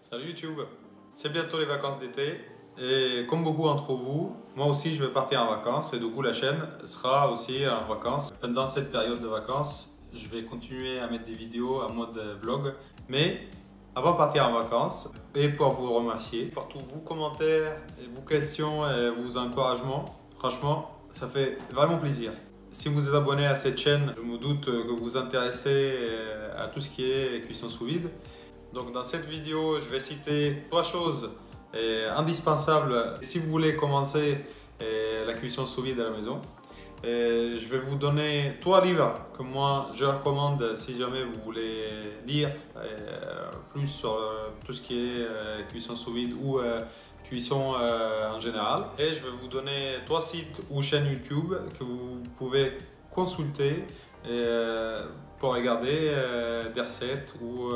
Salut YouTube, c'est bientôt les vacances d'été et comme beaucoup d'entre vous, moi aussi je vais partir en vacances et du coup la chaîne sera aussi en vacances. Pendant cette période de vacances, je vais continuer à mettre des vidéos en mode vlog, mais avant de partir en vacances et pour vous remercier pour tous vos commentaires, vos questions et vos encouragements, franchement ça fait vraiment plaisir. Si vous êtes abonné à cette chaîne, je me doute que vous vous intéressez à tout ce qui est cuisson sous vide. Donc dans cette vidéo, je vais citer 3 choses indispensables si vous voulez commencer la cuisson sous vide à la maison. Je vais vous donner 3 livres que moi je recommande si jamais vous voulez lire plus sur tout ce qui est cuisson sous vide ou cuisson en général. Et je vais vous donner 3 sites ou chaînes YouTube que vous pouvez consulter pour regarder des recettes ou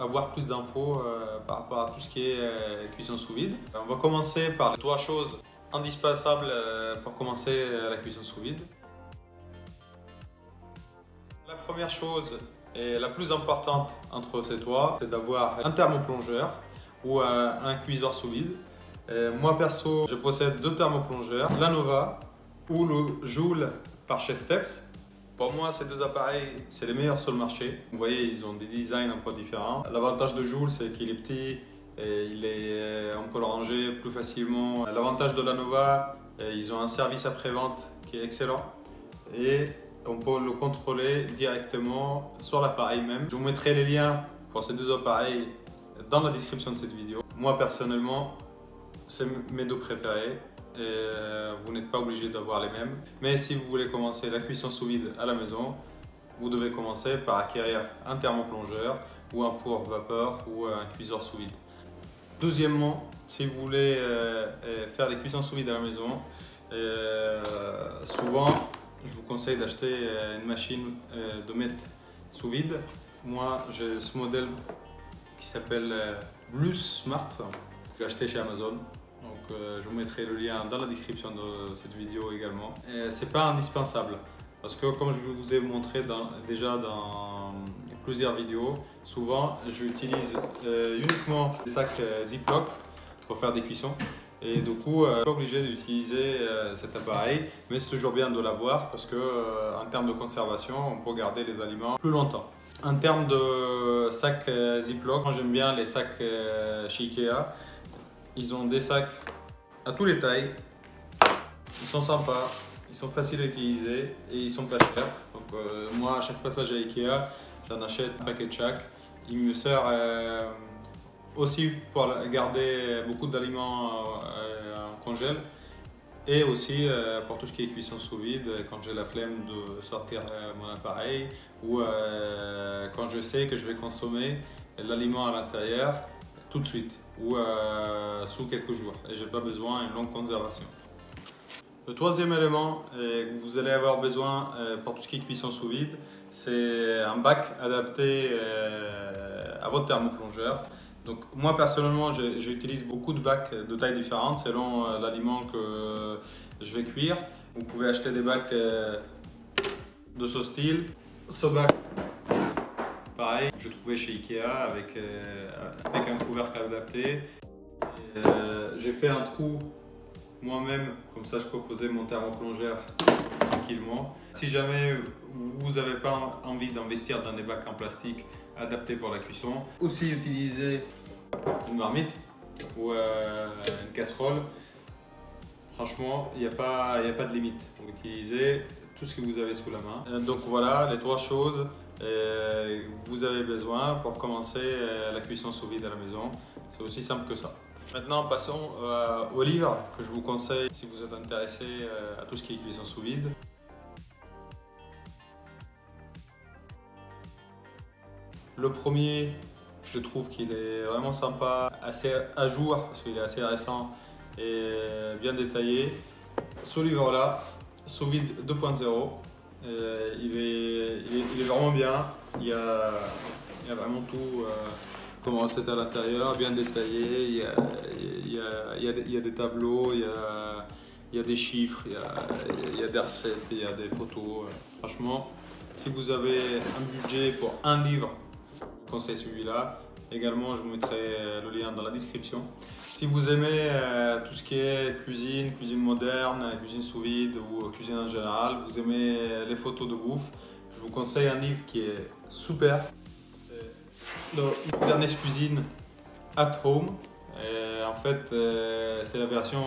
avoir plus d'infos par rapport à tout ce qui est cuisson sous vide. On va commencer par les 3 choses indispensables pour commencer la cuisson sous vide. La première chose et la plus importante entre ces 3, c'est d'avoir un thermoplongeur ou un cuiseur sous vide. Moi perso, je possède 2 thermoplongeurs, l'Anova ou le Joule par Chef Steps. Pour moi, ces 2 appareils, c'est les meilleurs sur le marché. Vous voyez, ils ont des designs un peu différents. L'avantage de Joule, c'est qu'il est petit et on peut le ranger plus facilement. L'avantage de l'Anova, ils ont un service après-vente qui est excellent et on peut le contrôler directement sur l'appareil même. Je vous mettrai les liens pour ces 2 appareils dans la description de cette vidéo. Moi, personnellement, c'est mes 2 préférés. Et vous n'êtes pas obligé d'avoir les mêmes. Mais si vous voulez commencer la cuisson sous vide à la maison, vous devez commencer par acquérir un thermoplongeur ou un four vapeur ou un cuiseur sous vide. Deuxièmement, si vous voulez faire des cuissons sous vide à la maison, souvent je vous conseille d'acheter une machine de mettre sous vide. Moi j'ai ce modèle qui s'appelle Blue Smart, que j'ai acheté chez Amazon. Donc, je vous mettrai le lien dans la description de cette vidéo également. Ce n'est pas indispensable parce que comme je vous ai montré déjà dans plusieurs vidéos, souvent j'utilise uniquement des sacs Ziploc pour faire des cuissons. Et du coup, je ne suis pas obligé d'utiliser cet appareil, mais c'est toujours bien de l'avoir parce que en termes de conservation, on peut garder les aliments plus longtemps. En termes de sacs Ziploc, moi j'aime bien les sacs chez Ikea. Ils ont des sacs à toutes les tailles, ils sont sympas, ils sont faciles à utiliser et ils sont pas chers. Donc moi à chaque passage à Ikea, j'en achète un paquet de chaque. Il me sert aussi pour garder beaucoup d'aliments en congèle et aussi pour tout ce qui est cuisson sous vide quand j'ai la flemme de sortir mon appareil ou quand je sais que je vais consommer l'aliment à l'intérieur tout de suite ou sous quelques jours et j'ai pas besoin d'une longue conservation. Le troisième élément que vous allez avoir besoin pour tout ce qui est cuisson sous vide, c'est un bac adapté à votre thermoplongeur. Donc moi personnellement j'utilise beaucoup de bacs de tailles différentes selon l'aliment que je vais cuire. Vous pouvez acheter des bacs de ce style. Ce bac pareil, je trouvais chez Ikea avec un couvercle adapté. J'ai fait un trou moi-même, comme ça je peux poser mon thermoplongeur tranquillement. Si jamais vous n'avez pas envie d'investir dans des bacs en plastique adaptés pour la cuisson, aussi utiliser une marmite ou une casserole. Franchement, il n'y a pas de limite. Vous utilisez tout ce que vous avez sous la main. Donc voilà les 3 choses vous avez besoin pour commencer la cuisson sous vide à la maison. C'est aussi simple que ça. Maintenant passons au livre que je vous conseille si vous êtes intéressé à tout ce qui est cuisson sous vide. Le premier, je trouve qu'il est vraiment sympa, assez à jour parce qu'il est assez récent et bien détaillé. Ce livre là, Sous vide 2.0. Il est vraiment bien, il y a vraiment tout comme recette à l'intérieur, bien détaillé, il y a des tableaux, il y a des chiffres, il y a des recettes, il y a des photos. Franchement, si vous avez un budget pour un livre, je vous conseille celui-là. Également, je vous mettrai le lien lien dans la description. Si vous aimez tout ce qui est cuisine, cuisine moderne, cuisine sous vide ou cuisine en général, vous aimez les photos de bouffe, je vous conseille un livre qui est super. Le Modernist Cuisine at Home. Et en fait, c'est la version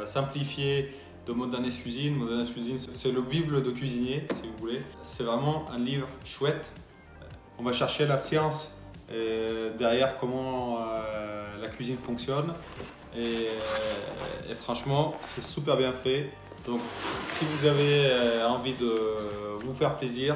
simplifiée de Modernist Cuisine. Modernist Cuisine, c'est le bible de cuisinier, si vous voulez. C'est vraiment un livre chouette. On va chercher la science derrière comment la cuisine fonctionne. Et franchement, c'est super bien fait. Donc, si vous avez envie de vous faire plaisir,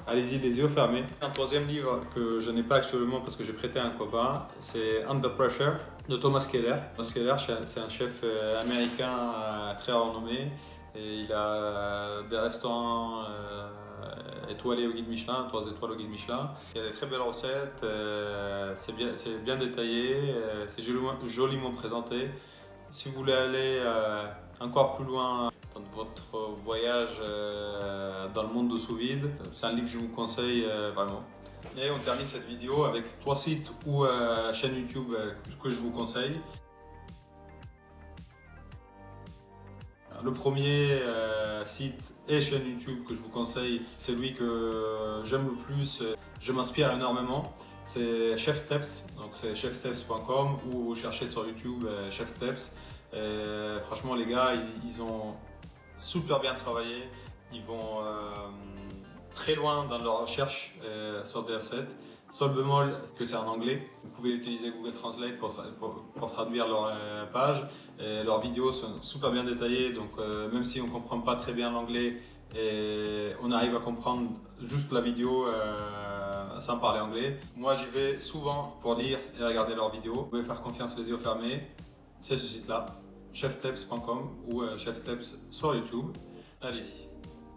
allez-y les yeux fermés. Un troisième livre que je n'ai pas actuellement parce que j'ai prêté à un copain, c'est Under Pressure de Thomas Keller. Thomas Keller, c'est un chef américain très renommé et il a des restaurants étoilés au guide Michelin, 3 étoiles au guide Michelin. Il y a des très belles recettes, c'est bien détaillé, c'est joliment présenté. Si vous voulez aller encore plus loin dans votre voyage dans le monde de sous vide, c'est un livre que je vous conseille vraiment. Et on termine cette vidéo avec 3 sites ou chaînes YouTube que je vous conseille. Le premier site et chaîne YouTube que je vous conseille, c'est celui que j'aime le plus, je m'inspire énormément, c'est Chef Steps, donc c'est chefsteps.com ou vous cherchez sur YouTube Chef Steps. Franchement les gars, ils ont super bien travaillé, ils vont très loin dans leur recherche sur des recettes. Seul bémol, c'est que c'est en anglais. Vous pouvez utiliser Google Translate pour traduire leur page. Leurs vidéos sont super bien détaillées, donc même si on ne comprend pas très bien l'anglais, on arrive à comprendre juste la vidéo sans parler anglais. Moi, j'y vais souvent pour lire et regarder leurs vidéos. Vous pouvez faire confiance les yeux fermés. C'est ce site-là, chefsteps.com ou chefsteps sur YouTube. Allez-y.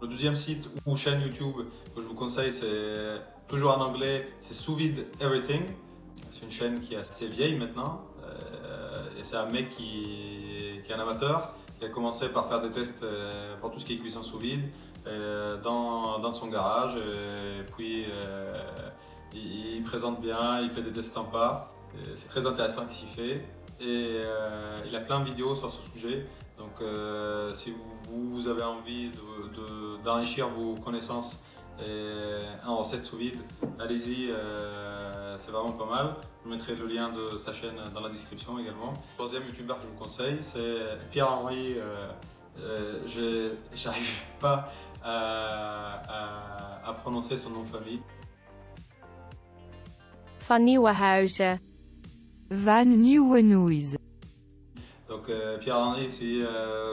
Le deuxième site ou chaîne YouTube que je vous conseille, c'est toujours en anglais, c'est Sous Vide Everything. C'est une chaîne qui est assez vieille maintenant et c'est un mec qui est un amateur, qui a commencé par faire des tests pour tout ce qui est cuisson sous vide dans son garage. Et puis il présente bien, il fait des tests sympas. C'est très intéressant ce qu'il fait et il a plein de vidéos sur ce sujet. Donc si vous avez envie d'enrichir vos connaissances en recettes sous vide, allez-y, c'est vraiment pas mal. Je mettrai le lien de sa chaîne dans la description également. Le troisième youtubeur que je vous conseille, c'est Pierre-Henri. J'arrive pas à prononcer son nom de famille. Van Nieuwenhuizen. Van Nieuwenhuizen. Donc Pierre-Henri, si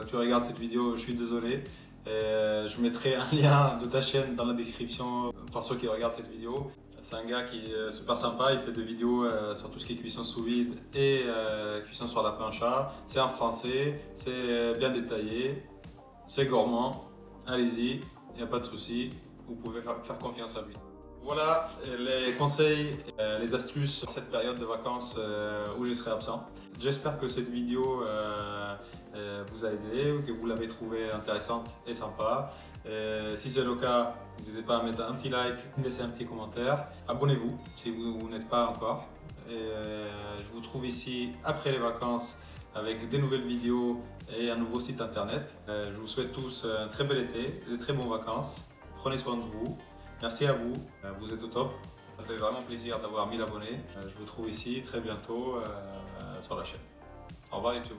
tu regardes cette vidéo, je suis désolé. Je mettrai un lien de ta chaîne dans la description pour ceux qui regardent cette vidéo. C'est un gars qui est super sympa, il fait des vidéos sur tout ce qui est cuisson sous vide et cuisson sur la plancha. C'est en français, c'est bien détaillé, c'est gourmand. Allez-y, il n'y a pas de souci, vous pouvez faire confiance à lui. Voilà les conseils, les astuces pour cette période de vacances où je serai absent. J'espère que cette vidéo vous a aidé, que vous l'avez trouvée intéressante et sympa. Si c'est le cas, n'hésitez pas à mettre un petit like, laisser un petit commentaire. Abonnez-vous si vous n'êtes pas encore. Je vous trouve ici après les vacances avec des nouvelles vidéos et un nouveau site internet. Je vous souhaite tous un très bel été, de très bonnes vacances. Prenez soin de vous. Merci à vous, vous êtes au top. Ça fait vraiment plaisir d'avoir 1000 abonnés. Je vous trouve ici très bientôt sur la chaîne. Au revoir YouTube.